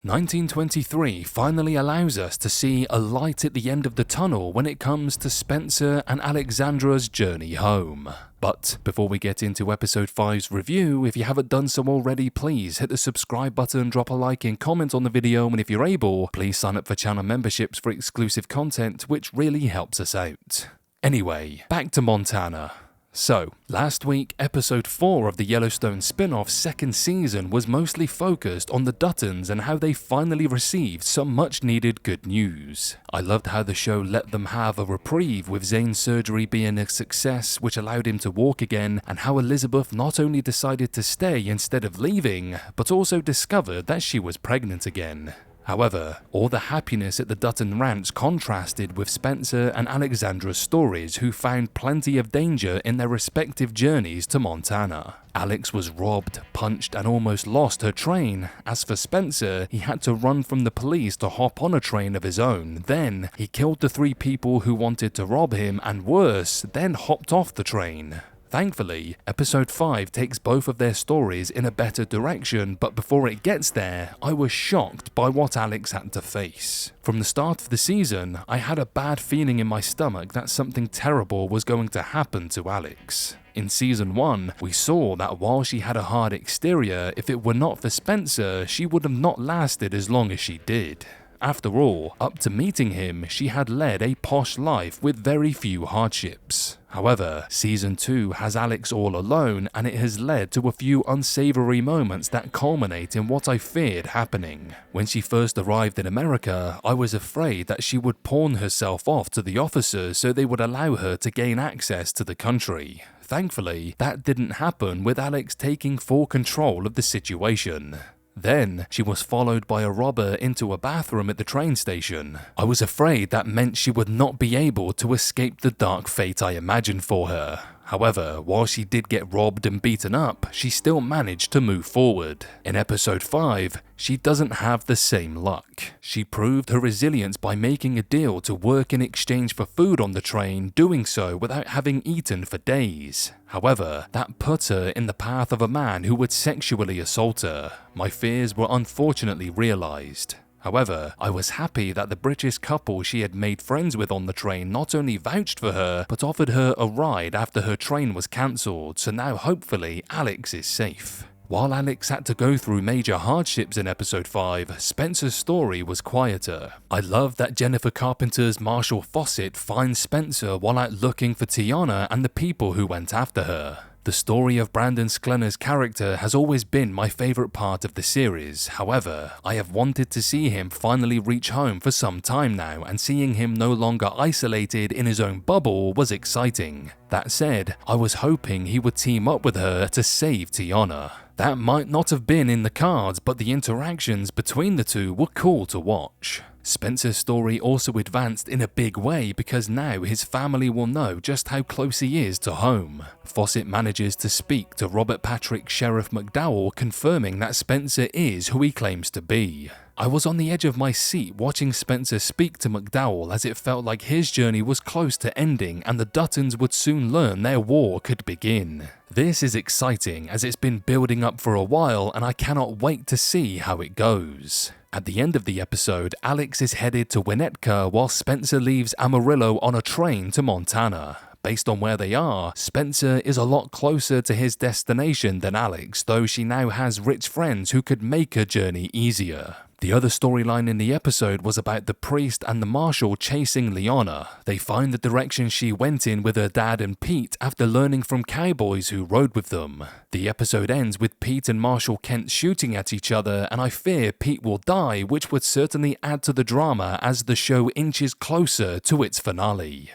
1923 finally allows us to see a light at the end of the tunnel when it comes to Spencer and Alexandra's journey home. But before we get into episode 5's review, if you haven't done so already, please hit the subscribe button, drop a like and comment on the video, and if you're able, please sign up for channel memberships for exclusive content, which really helps us out. Anyway, back to Montana. So, last week, episode 4 of the Yellowstone spin-off's second season was mostly focused on the Duttons and how they finally received some much-needed good news. I loved how the show let them have a reprieve with Zane's surgery being a success, which allowed him to walk again, and how Elizabeth not only decided to stay instead of leaving, but also discovered that she was pregnant again. However, all the happiness at the Dutton Ranch contrasted with Spencer and Alexandra's stories, who found plenty of danger in their respective journeys to Montana. Alex was robbed, punched, and almost lost her train. As for Spencer, he had to run from the police to hop on a train of his own. Then, he killed the 3 people who wanted to rob him, and worse, then hopped off the train. Thankfully, episode 5 takes both of their stories in a better direction, but before it gets there, I was shocked by what Alex had to face. From the start of the season, I had a bad feeling in my stomach that something terrible was going to happen to Alex. In season 1, we saw that while she had a hard exterior, if it were not for Spencer, she would have not lasted as long as she did. After all, up to meeting him, she had led a posh life with very few hardships. However, season 2 has Alex all alone, and it has led to a few unsavory moments that culminate in what I feared happening. When she first arrived in America, I was afraid that she would pawn herself off to the officers so they would allow her to gain access to the country. Thankfully, that didn't happen, with Alex taking full control of the situation. Then, she was followed by a robber into a bathroom at the train station. I was afraid that meant she would not be able to escape the dark fate I imagined for her. However, while she did get robbed and beaten up, she still managed to move forward. In episode 5, she doesn't have the same luck. She proved her resilience by making a deal to work in exchange for food on the train, doing so without having eaten for days. However, that put her in the path of a man who would sexually assault her. My fears were unfortunately realized. However, I was happy that the British couple she had made friends with on the train not only vouched for her, but offered her a ride after her train was cancelled, so now hopefully Alex is safe. While Alex had to go through major hardships in episode 5, Spencer's story was quieter. I love that Jennifer Carpenter's Marshall Fawcett finds Spencer while out looking for Tiana and the people who went after her. The story of Brandon Sklena's character has always been my favourite part of the series. However, I have wanted to see him finally reach home for some time now, and seeing him no longer isolated in his own bubble was exciting. That said, I was hoping he would team up with her to save Tiana. That might not have been in the cards, but the interactions between the two were cool to watch. Spencer's story also advanced in a big way because now his family will know just how close he is to home. Fawcett manages to speak to Robert Patrick Sheriff McDowell, confirming that Spencer is who he claims to be. I was on the edge of my seat watching Spencer speak to McDowell, as it felt like his journey was close to ending and the Duttons would soon learn their war could begin. This is exciting as it's been building up for a while, and I cannot wait to see how it goes. At the end of the episode, Alex is headed to Winnetka while Spencer leaves Amarillo on a train to Montana. Based on where they are, Spencer is a lot closer to his destination than Alex, though she now has rich friends who could make her journey easier. The other storyline in the episode was about the priest and the marshal chasing Leona. They find the direction she went in with her dad and Pete after learning from cowboys who rode with them. The episode ends with Pete and Marshal Kent shooting at each other, and I fear Pete will die, which would certainly add to the drama as the show inches closer to its finale.